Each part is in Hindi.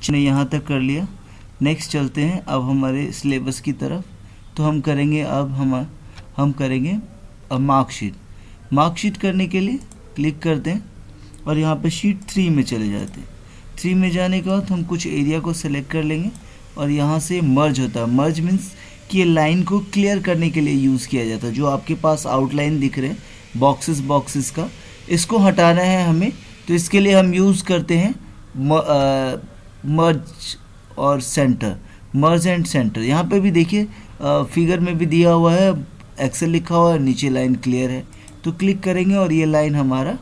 ने यहाँ तक कर लिया। नेक्स्ट चलते हैं अब हमारे सिलेबस की तरफ। तो हम करेंगे अब हम करेंगे अब मार्कशीट करने के लिए क्लिक करते हैं और यहाँ पे शीट 3 में चले जाते हैं। 3 में जाने के बाद हम कुछ एरिया को सेलेक्ट कर लेंगे और यहाँ से मर्ज होता है। मर्ज मीन्स कि ये लाइन को क्लियर करने के लिए यूज़ किया जाता है। जो आपके पास आउटलाइन दिख रहे हैं बॉक्सेस का, इसको हटाना है हमें, तो इसके लिए हम यूज़ करते हैं मर्ज और सेंटर, मर्ज एंड सेंटर। यहाँ पे भी देखिए फिगर में भी दिया हुआ है, एक्सेल लिखा हुआ है, नीचे लाइन क्लियर है। तो क्लिक करेंगे और ये लाइन हमारा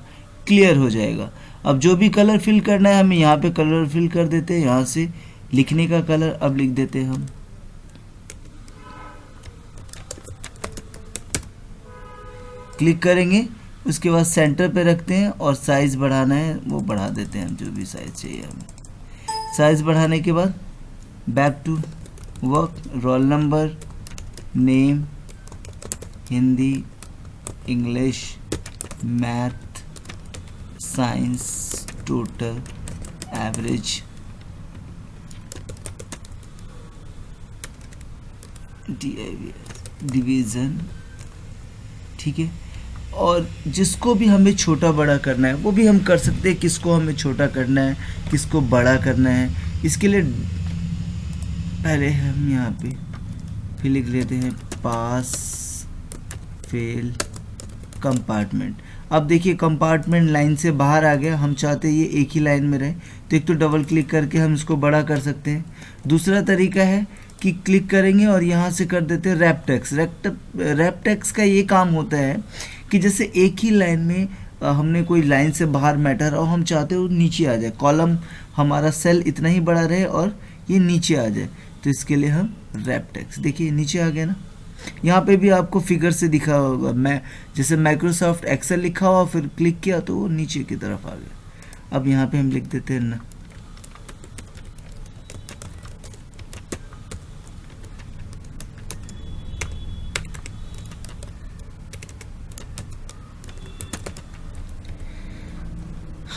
क्लियर हो जाएगा। अब जो भी कलर फिल करना है हमें यहाँ पे कलर फिल कर देते हैं। यहाँ से लिखने का कलर अब लिख देते हैं हम, क्लिक करेंगे। उसके बाद सेंटर पे रखते हैं और साइज़ बढ़ाना है वो बढ़ा देते हैं, जो भी साइज़ चाहिए हमें। साइज़ बढ़ाने के बाद back to work, roll number, name, Hindi, English, math, science, total, average, division, ठीक है। और जिसको भी हमें छोटा बड़ा करना है वो भी हम कर सकते हैं। किसको हमें छोटा करना है, किसको बड़ा करना है, इसके लिए पहले हम यहाँ पे फिर लिख लेते हैं पास फेल कंपार्टमेंट। अब देखिए कंपार्टमेंट लाइन से बाहर आ गया, हम चाहते हैं ये एक ही लाइन में रहे, तो एक तो डबल क्लिक करके हम इसको बड़ा कर सकते हैं। दूसरा तरीका है कि क्लिक करेंगे और यहाँ से कर देते हैं रैप टेक्स्ट। रैप टेक्स्ट का ये काम होता है कि जैसे एक ही लाइन में हमने कोई लाइन से बाहर मैटर और हम चाहते हैं वो नीचे आ जाए, कॉलम हमारा सेल इतना ही बड़ा रहे और ये नीचे आ जाए, तो इसके लिए हम रैप टेक्स्ट, देखिए नीचे आ गया ना। यहाँ पे भी आपको फिगर से दिखा होगा, मैं जैसे माइक्रोसॉफ्ट एक्सेल लिखा हुआ फिर क्लिक किया तो वो नीचे की तरफ आ गया। अब यहाँ पे हम लिख देते हैं ना,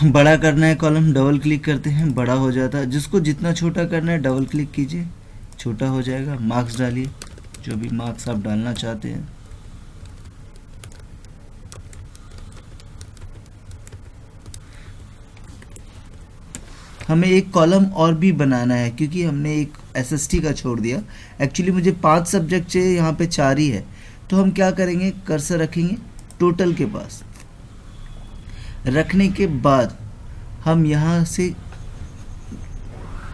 बड़ा करना है कॉलम, डबल क्लिक करते हैं, बड़ा हो जाता है। जिसको जितना छोटा करना है डबल क्लिक कीजिए, छोटा हो जाएगा। मार्क्स डालिए, जो भी मार्क्स आप डालना चाहते हैं। हमें एक कॉलम और भी बनाना है क्योंकि हमने एक एसएसटी का छोड़ दिया। एक्चुअली मुझे 5 सब्जेक्ट चाहिए, यहाँ पे 4 ही है। तो हम क्या करेंगे, कर्सर रखेंगे टोटल के पास, रखने के बाद हम यहाँ से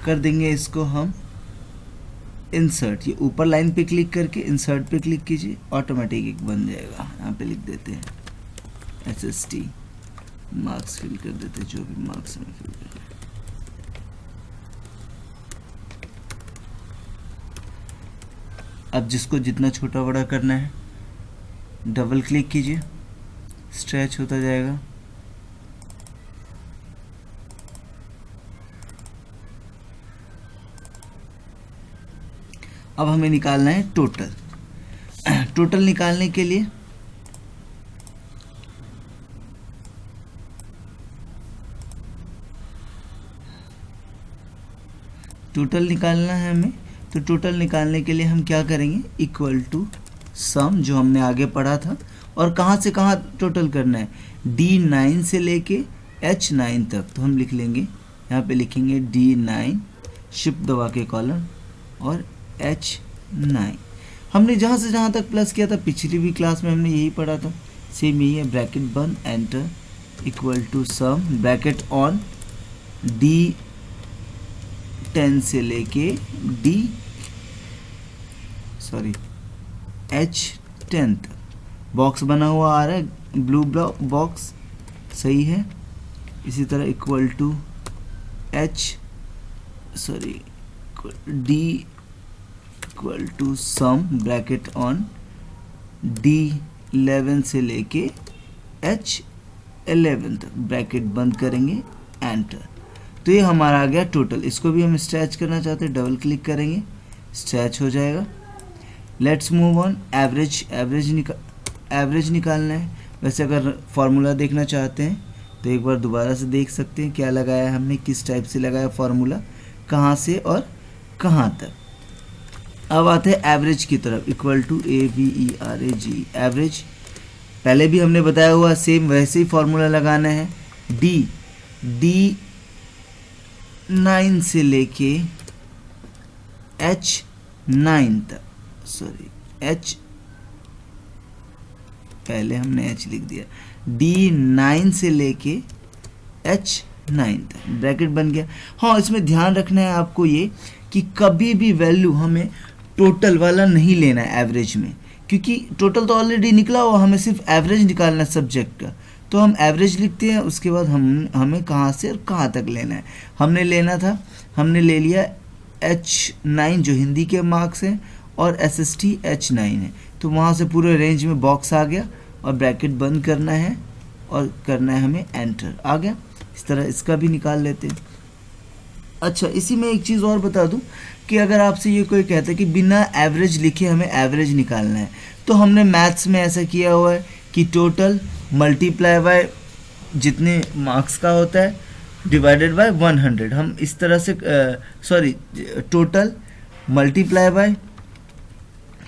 कर देंगे इसको हम इंसर्ट। ये ऊपर लाइन पे क्लिक करके इंसर्ट पे क्लिक कीजिए, ऑटोमेटिक एक बन जाएगा। यहाँ पे लिख देते हैं एसएसटी, मार्क्स फिल कर देते हैं, जो भी मार्क्स हमें फिल करना है। अब जिसको जितना छोटा बड़ा करना है डबल क्लिक कीजिए, स्ट्रेच होता जाएगा। अब हमें निकालना है टोटल। टोटल निकालने के लिए टोटल निकालना है हमें, तो टोटल निकालने के लिए हम क्या करेंगे, इक्वल टू सम, जो हमने आगे पढ़ा था। और कहाँ से कहाँ टोटल करना है, D9 से लेके H9 तक। तो हम लिख लेंगे, यहाँ पे लिखेंगे D9, शिफ्ट दबा के कॉलम, और H9। हमने जहाँ से जहाँ तक प्लस किया था पिछली भी क्लास में हमने यही पढ़ा था, सेम यही है। ब्रैकेट बंद, enter, equal to sum, bracket on, D10 से लेके H10 तक। बॉक्स बना हुआ आ रहा है, ब्लू बॉक्स, सही है। इसी तरह equal to D equal to sum, bracket on, D11 से लेके H11 तक, ब्रैकेट बंद करेंगे, एंटर। तो ये हमारा आ गया टोटल। इसको भी हम स्ट्रेच करना चाहते हैं, डबल क्लिक करेंगे, स्ट्रेच हो जाएगा। Let's move on. एवरेज निकालना है। वैसे अगर फार्मूला देखना चाहते हैं तो एक बार दोबारा से देख सकते हैं क्या लगाया हमने, किस टाइप से लगाया फार्मूला। कहाँ से और कहाँ तक। अब आते हैं एवरेज की तरफ, इक्वल टू AVERAG, एवरेज पहले भी हमने बताया हुआ, सेम वैसे ही फॉर्मूला लगाना है। D9 से लेके H9 तक, सॉरी H, पहले हमने H लिख दिया, D9 से लेके H9 तक ब्रैकेट बन गया। हाँ, इसमें ध्यान रखना है आपको ये कि कभी भी वैल्यू हमें टोटल वाला नहीं लेना है एवरेज में, क्योंकि टोटल तो ऑलरेडी निकला हुआ, हमें सिर्फ एवरेज निकालना है सब्जेक्ट का। तो हम एवरेज लिखते हैं, उसके बाद हमें कहाँ से और कहाँ तक लेना है। हमने लेना था, हमने ले लिया H9 जो हिंदी के मार्क्स हैं और SST H9 है, तो वहाँ से पूरे रेंज में बॉक्स आ गया और ब्रैकेट बंद करना है और करना है हमें एंटर, आ गया। इस तरह इसका भी निकाल लेते हैं। अच्छा, इसी में एक चीज़ और बता दूं कि अगर आपसे ये कोई कहता है कि बिना एवरेज लिखे हमें एवरेज निकालना है, तो हमने मैथ्स में ऐसा किया हुआ है कि टोटल मल्टीप्लाई बाय जितने मार्क्स का होता है डिवाइडेड बाय 100। हम इस तरह से total multiply by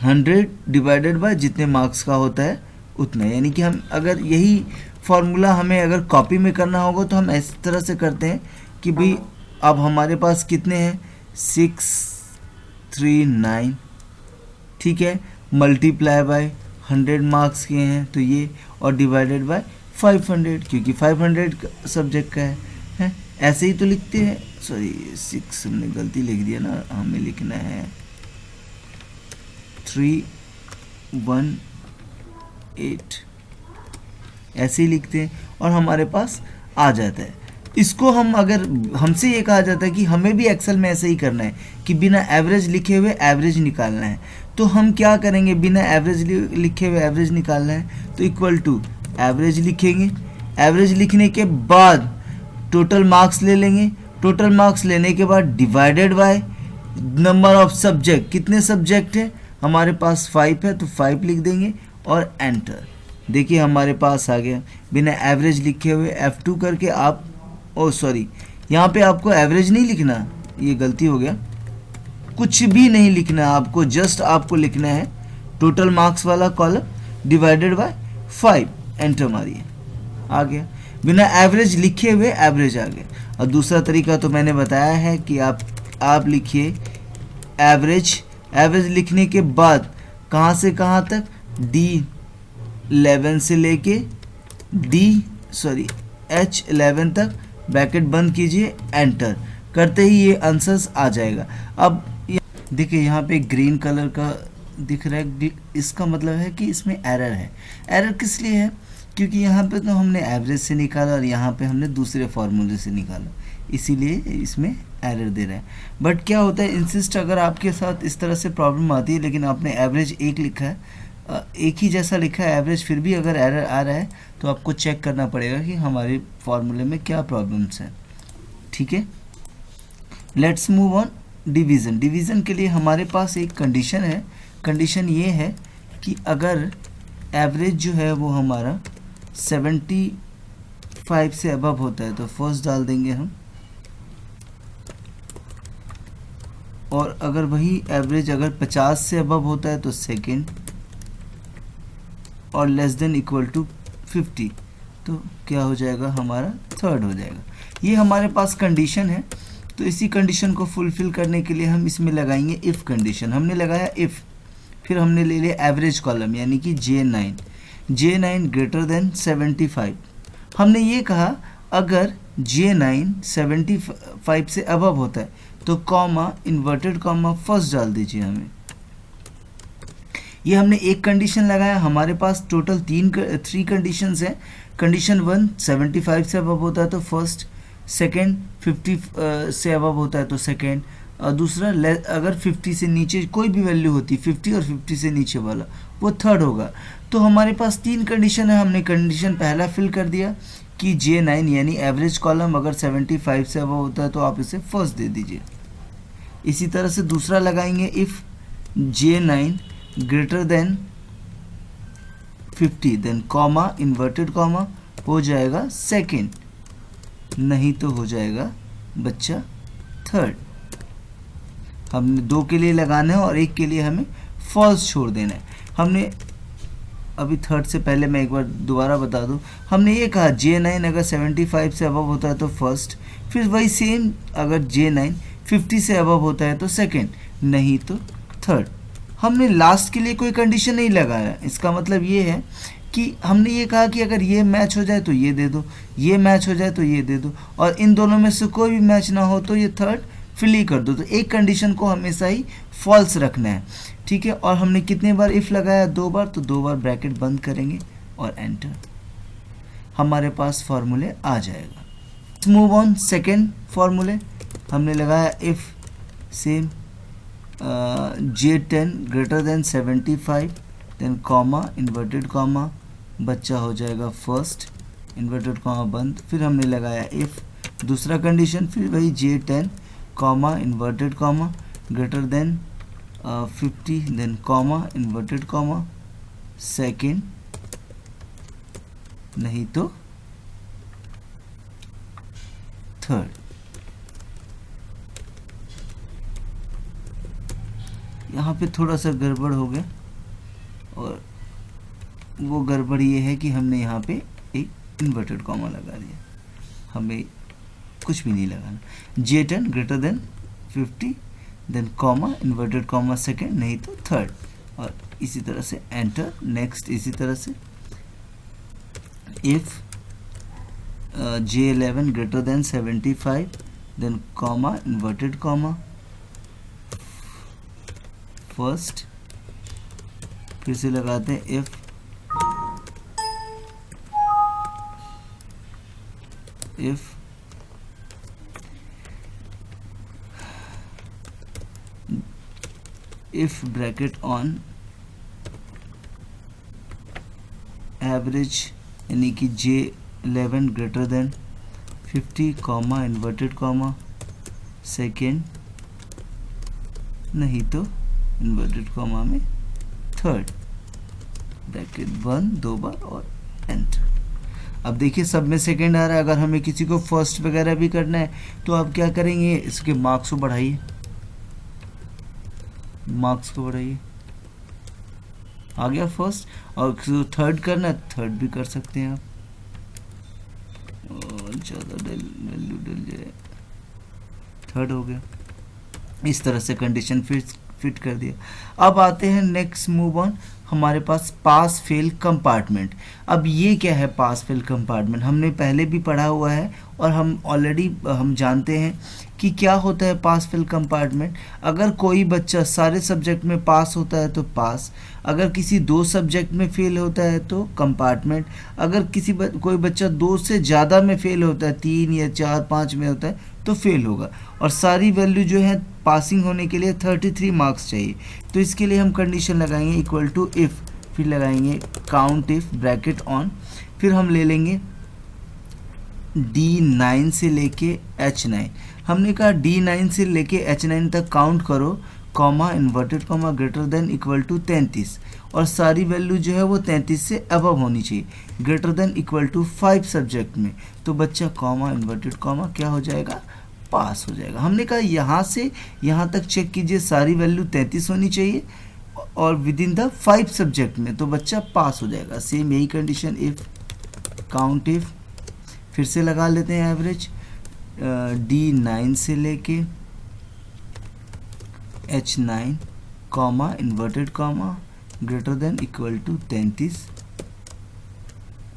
100 divided by जितने मार्क्स का होता है उतना, यानी कि हम अगर यही फॉर्मूला हमें अगर कॉपी में करना होगा तो हम इस तरह से करते हैं कि भाई अब हमारे पास कितने हैं 639, ठीक है, मल्टीप्लाई बाय 100 मार्क्स के हैं तो ये, और डिवाइडेड बाय 500 क्योंकि 500 सब्जेक्ट का है। ऐसे ही तो लिखते हैं, सॉरी 6 हमने गलती लिख दिया ना, हमें लिखना है 318, ऐसे ही लिखते हैं और हमारे पास आ जाता है। इसको हम अगर हमसे ये कहा जाता है कि हमें भी एक्सेल में ऐसे ही करना है कि बिना एवरेज लिखे हुए एवरेज निकालना है, तो हम क्या करेंगे, बिना एवरेज लिखे हुए एवरेज निकालना है तो इक्वल टू एवरेज लिखेंगे। एवरेज लिखने के बाद टोटल मार्क्स ले लेंगे, टोटल मार्क्स लेने के बाद divided by number of subject, कितने सब्जेक्ट है हमारे पास 5 है तो 5 लिख देंगे और एंटर। देखिए हमारे पास आ गया। बिना एवरेज लिखे हुए F2 करके आप, ओ सॉरी यहाँ पे आपको एवरेज नहीं लिखना, ये गलती हो गया, कुछ भी नहीं लिखना आपको, जस्ट आपको लिखना है टोटल मार्क्स वाला कॉलम डिवाइडेड बाय 5, एंटर मारिए, आ गया। बिना एवरेज लिखे हुए एवरेज आ गया। और दूसरा तरीका तो मैंने बताया है कि आप लिखिए एवरेज, एवरेज लिखने के बाद कहाँ से कहाँ तक, D11 से लेके H11 तक ब्रैकेट बंद कीजिए, एंटर करते ही ये आंसर्स आ जाएगा। अब देखिए यहाँ पे ग्रीन कलर का दिख रहा है, इसका मतलब है कि इसमें एरर है। एरर किस लिए है, क्योंकि यहाँ पे तो हमने एवरेज से निकाला और यहाँ पे हमने दूसरे फार्मूले से निकाला, इसीलिए इसमें एरर दे रहा है। बट क्या होता है, इंसिस्ट अगर आपके साथ इस तरह से प्रॉब्लम आती है लेकिन आपने एवरेज 1 लिखा है, एक ही जैसा लिखा है एवरेज, फिर भी अगर एरर आ रहा है तो आपको चेक करना पड़ेगा कि हमारे फॉर्मूले में क्या प्रॉब्लम्स हैं, ठीक है। Let's move on division. Division के लिए हमारे पास एक कंडीशन है। कंडीशन ये है कि अगर एवरेज जो है वो हमारा 75 से अबव होता है तो फर्स्ट डाल देंगे हम, और अगर वही एवरेज अगर 50 से अबव होता है तो सेकंड, और लेस देन इक्वल टू 50 तो क्या हो जाएगा, हमारा थर्ड हो जाएगा। ये हमारे पास कंडीशन है। तो इसी कंडीशन को फुलफिल करने के लिए हम इसमें लगाएंगे इफ़ कंडीशन। हमने लगाया इफ़, फिर हमने ले लिया एवरेज कॉलम यानी कि J9 ग्रेटर देन 75। हमने ये कहा अगर J9 75 से अबव होता है तो कॉमा, इन्वर्टेड कॉमा फर्स्ट डाल दीजिए हमें। ये हमने एक कंडीशन लगाया। हमारे पास टोटल 3 कंडीशंस हैं। कंडीशन 1 75 से अबव होता है तो फर्स्ट, सेकंड 50 से अबव होता है तो सेकंड, और दूसरा अगर 50 से नीचे कोई भी वैल्यू होती, 50 और 50 से नीचे वाला, वो थर्ड होगा। तो हमारे पास 3 कंडीशन है। हमने कंडीशन पहला फिल कर दिया कि J9 यानी एवरेज कॉलम अगर 75 से अबव होता है तो आप इसे फर्स्ट दे दीजिए। इसी तरह से दूसरा लगाएंगे if J9 greater than 50 then comma, inverted comma हो जाएगा सेकंड, नहीं तो हो जाएगा बच्चा थर्ड। हमने 2 के लिए लगाना है और 1 के लिए हमें फॉल्स छोड़ देना है। हमने अभी थर्ड से पहले मैं एक बार दोबारा बता दूं, हमने ये कहा J9 अगर 75 से अबव होता है तो फर्स्ट, फिर वही सेम अगर J9 50 से अबव होता है तो सेकंड, नहीं तो थर्ड। हमने लास्ट के लिए कोई कंडीशन नहीं लगाया। इसका मतलब ये है कि हमने ये कहा कि अगर ये मैच हो जाए तो ये दे दो, ये मैच हो जाए तो ये दे दो, और इन दोनों में से कोई भी मैच ना हो तो ये थर्ड फिल ही कर दो। तो एक कंडीशन को हमेशा ही फॉल्स रखना है, ठीक है। और हमने कितने बार इफ़ लगाया? 2 बार, तो 2 बार ब्रैकेट बंद करेंगे और एंटर, हमारे पास फार्मूले आ जाएगा। मूव ऑन सेकेंड फार्मूले। हमने लगाया if same J10 greater than 75 then comma inverted comma, बच्चा हो जाएगा फर्स्ट, इन्वर्टेड कॉमा बंद। फिर हमने लगाया इफ़ दूसरा कंडीशन, फिर वही J10 comma inverted comma greater than 50 then comma inverted comma second, नहीं तो थर्ड। यहाँ पे थोड़ा सा गड़बड़ हो गया, और वो गड़बड़ ये है कि हमने यहाँ पे एक इन्वर्टेड कॉमा लगा दिया, हमें कुछ भी नहीं लगाना। J10 greater than 50 then comma inverted comma second, नहीं तो थर्ड, और इसी तरह से एंटर। नेक्स्ट इसी तरह से if J11 greater than 75 then comma inverted comma first, फिर से लगाते हैं इफ ब्रैकेट ऑन एवरेज यानी कि J11 greater than 50 comma inverted comma second, नहीं तो इन्वर्टेड कॉमा में थर्ड, ब्रैकेट बंद 2 बार और एंटर। अब देखिए सब में सेकेंड आ रहा है। अगर हमें किसी को फर्स्ट वगैरह भी करना है तो आप क्या करेंगे, इसके मार्क्स को बढ़ाइए, मार्क्स को बढ़ाइए, आ गया फर्स्ट। और थर्ड करना है थर्ड भी कर सकते हैं आप, और ज़्यादा वैल्यू डल जाए, थर्ड हो गया। इस तरह से कंडीशन फिट कर दिया। अब आते हैं नेक्स्ट मूव ऑन, हमारे पास पास फेल कंपार्टमेंट। अब ये क्या है पास फेल कंपार्टमेंट? हमने पहले भी पढ़ा हुआ है और हम ऑलरेडी हम जानते हैं कि क्या होता है पास फेल कंपार्टमेंट। अगर कोई बच्चा सारे सब्जेक्ट में पास होता है तो पास, अगर किसी 2 सब्जेक्ट में फेल होता है तो कंपार्टमेंट, अगर कोई बच्चा 2 से ज़्यादा में फेल होता है, 3 या 4 5 में होता है तो फेल होगा। और सारी वैल्यू जो है पासिंग होने के लिए 33 मार्क्स चाहिए। तो इसके लिए हम कंडीशन लगाएंगे इक्वल टू इफ़, फिर लगाएंगे काउंट इफ़ ब्रैकेट ऑन, फिर हम ले लेंगे D9 से लेके H9। हमने कहा D9 से लेके H9 तक काउंट करो, comma inverted comma greater than equal to 33, और सारी वैल्यू जो है वो 33 से अबव होनी चाहिए, greater than equal to 5 subject में। तो बच्चा कॉमा इन्वर्टेड कॉमा क्या हो जाएगा, पास हो जाएगा। हमने कहा यहाँ से यहाँ तक चेक कीजिए, सारी वैल्यू 33 होनी चाहिए और विद इन द 5 सब्जेक्ट में, तो बच्चा पास हो जाएगा। सेम यही कंडीशन इफ़ काउंट इफ़, फिर से लगा लेते हैं एवरेज D9 से लेके H9 comma inverted comma greater than equal to 33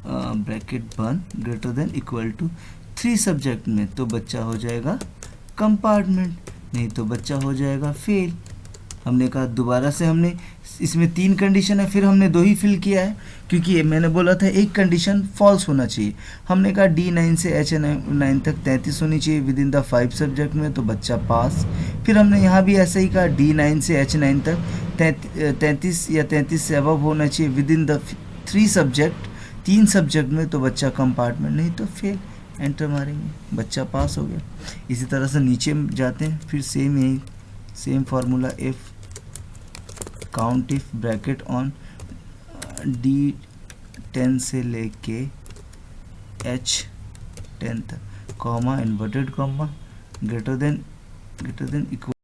bracket बंद greater than equal to 3 subject में, तो बच्चा हो जाएगा कंपार्टमेंट, नहीं तो बच्चा हो जाएगा फेल। हमने कहा दोबारा से, हमने इसमें 3 कंडीशन है, फिर हमने 2 ही फिल किया है क्योंकि मैंने बोला था एक कंडीशन फॉल्स होना चाहिए। हमने कहा D9 से H9 तक 33 होनी चाहिए विद इन द 5 सब्जेक्ट में, तो बच्चा पास। फिर हमने यहाँ भी ऐसा ही कहा D9 से H9 तक 33 या 33 से अबव होना चाहिए विद इन द 3 सब्जेक्ट में, तो बच्चा कंपार्टमेंट, नहीं तो फेल। एंटर मारेंगे, बच्चा पास हो गया। इसी तरह से नीचे जाते हैं, फिर same formula if count if bracket on D10 से लेके H10 तक comma inverted comma greater than equal